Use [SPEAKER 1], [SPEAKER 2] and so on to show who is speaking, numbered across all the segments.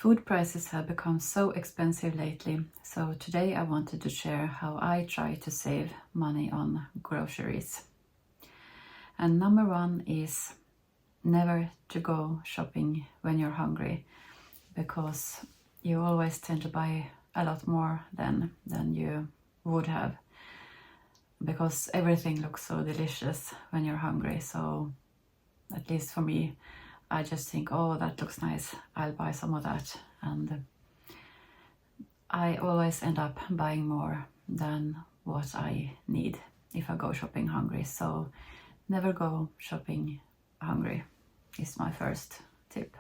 [SPEAKER 1] Food prices have become so expensive lately, so today I wanted to share how I try to save money on groceries. And number one is never to go shopping when you're hungry, because you always tend to buy a lot more than you would have, because everything looks so delicious when you're hungry. So at least for me, I just think, oh, that looks nice, I'll buy some of that. And I always end up buying more than what I need if I go shopping hungry. So never go shopping hungry is my first tip.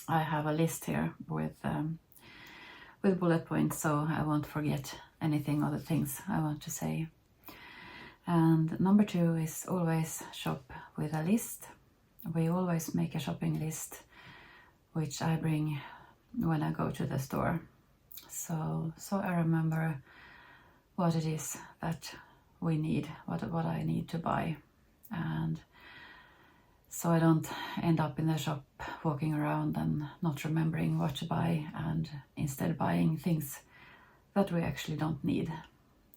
[SPEAKER 1] I have a list here with bullet points, so I won't forget anything of the things I want to say. And number two is always shop with a list. We always make a shopping list, which I bring when I go to the store. So I remember what it is that we need, what I need to buy. And so I don't end up in the shop walking around and not remembering what to buy, and instead buying things that we actually don't need.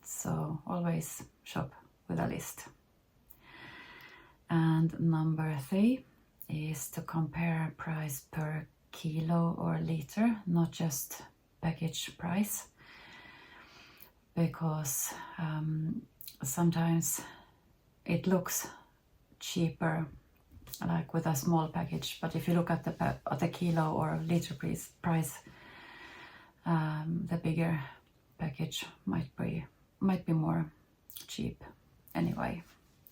[SPEAKER 1] So always shop with a list. And number three is to compare price per kilo or liter, not just package price, because sometimes it looks cheaper like with a small package, but if you look at the kilo or liter price, the bigger package might be more cheap anyway.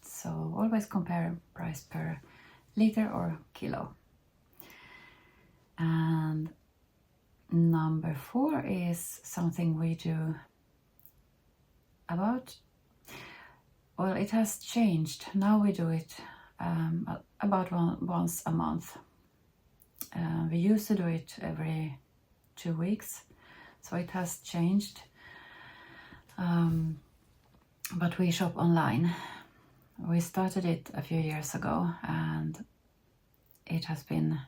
[SPEAKER 1] So always compare price per liter or kilo. And number four is something we do well, it has changed. Now we do it about once a month. We used to do it every 2 weeks, so it has changed. But we shop online. We started it a few years ago, and it has been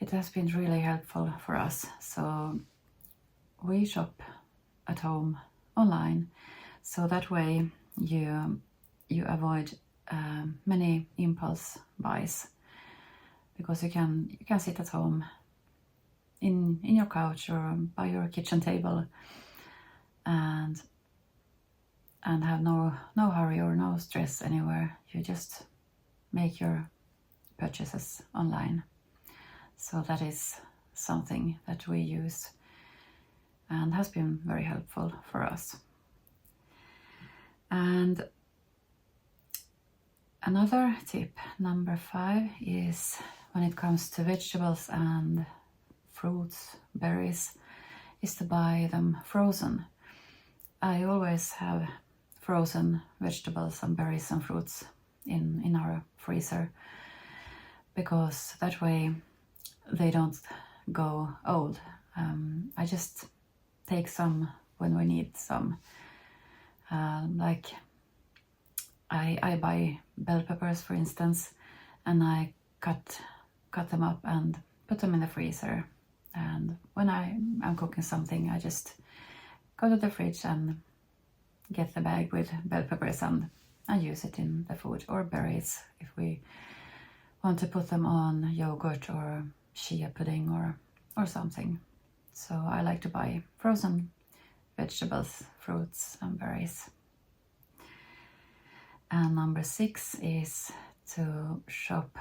[SPEAKER 1] really helpful for us. So we shop at home online, so that way you avoid many impulse buys, because you can sit at home in your couch or by your kitchen table and have no hurry or no stress anywhere. You just make your purchases online. So that is something that we use and has been very helpful for us. And another tip, number 5, is when it comes to vegetables and fruits, berries, is to buy them frozen. I always have frozen vegetables and berries and fruits in our freezer, because that way they don't go old. I just take some when we need some. Like I buy bell peppers, for instance, and I cut them up and put them in the freezer. And when I'm cooking something, I just go to the fridge and get the bag with bell peppers and use it in the food, or berries if we want to put them on yogurt or chia pudding or something. So I like to buy frozen vegetables, fruits and berries. And number 6 is to shop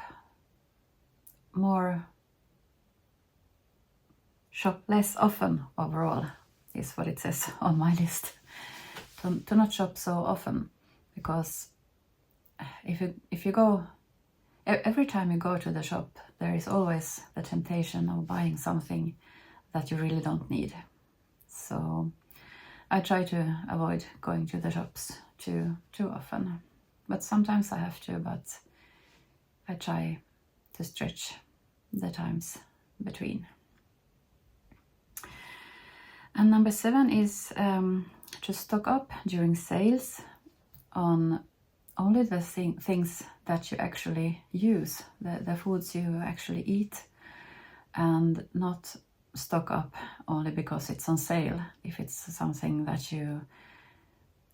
[SPEAKER 1] less often overall, is what it says on my list. To not shop so often, because if you go, every time you go to the shop, there is always the temptation of buying something that you really don't need. So I try to avoid going to the shops too often, but sometimes I have to, but I try to stretch the times between. And number 7 is to stock up during sales on only the things that you actually use, the foods you actually eat, and not stock up only because it's on sale if it's something that you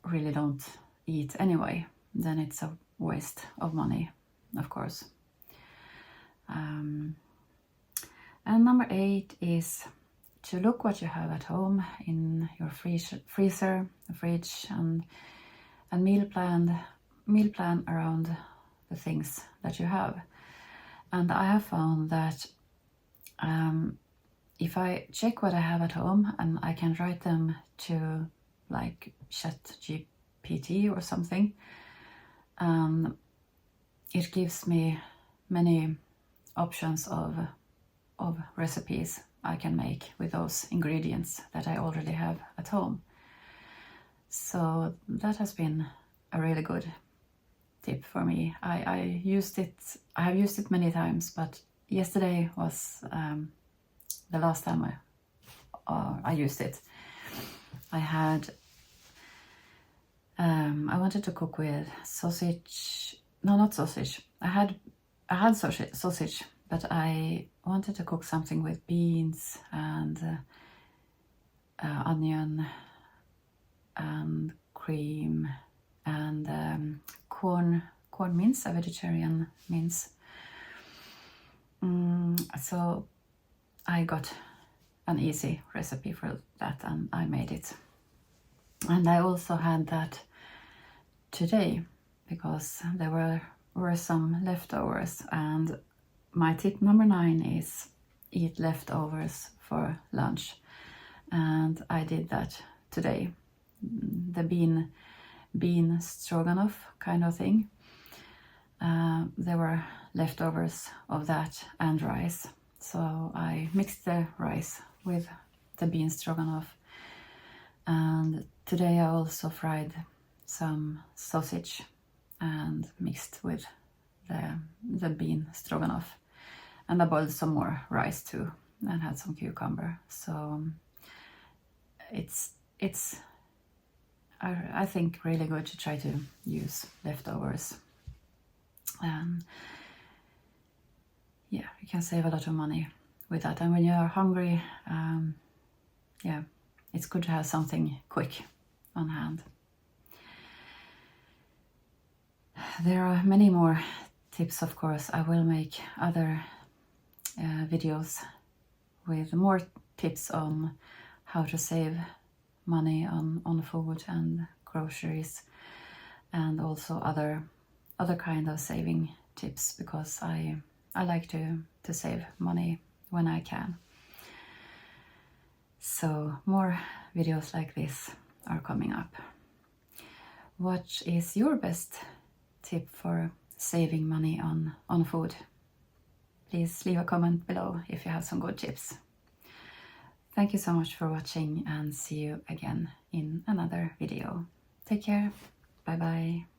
[SPEAKER 1] really don't eat anyway. Then it's a waste of money, of course. And number 8 is to look what you have at home in your freezer, the fridge, and meal plan around the things that you have. And I have found that if I check what I have at home and I can write them to like ChatGPT or something, it gives me many options of recipes I can make with those ingredients that I already have at home. So that has been a really good tip for me. I have used it many times, but yesterday was the last time I used it. I wanted to cook with sausage. No, not sausage. I had sausage, but I wanted to cook something with beans and onion and cream and corn mince, a vegetarian mince. So I got an easy recipe for that and I made it. And I also had that today because there were some leftovers, and my tip number 9 is eat leftovers for lunch. And I did that today. The bean stroganoff kind of thing. There were leftovers of that and rice. So I mixed the rice with the bean stroganoff. And today I also fried some sausage and mixed with the bean stroganoff. And I boiled some more rice too and had some cucumber. So it's I think really good to try to use leftovers. Yeah, you can save a lot of money with that. And when you are hungry, yeah, it's good to have something quick on hand. There are many more tips, of course. I will make other videos with more tips on how to save money on food and groceries, and also other kind of saving tips, because I like to save money when I can. So more videos like this are coming up. What is your best tip for saving money on food? Please leave a comment below if you have some good tips. Thank you so much for watching, and see you again in another video. Take care. Bye bye.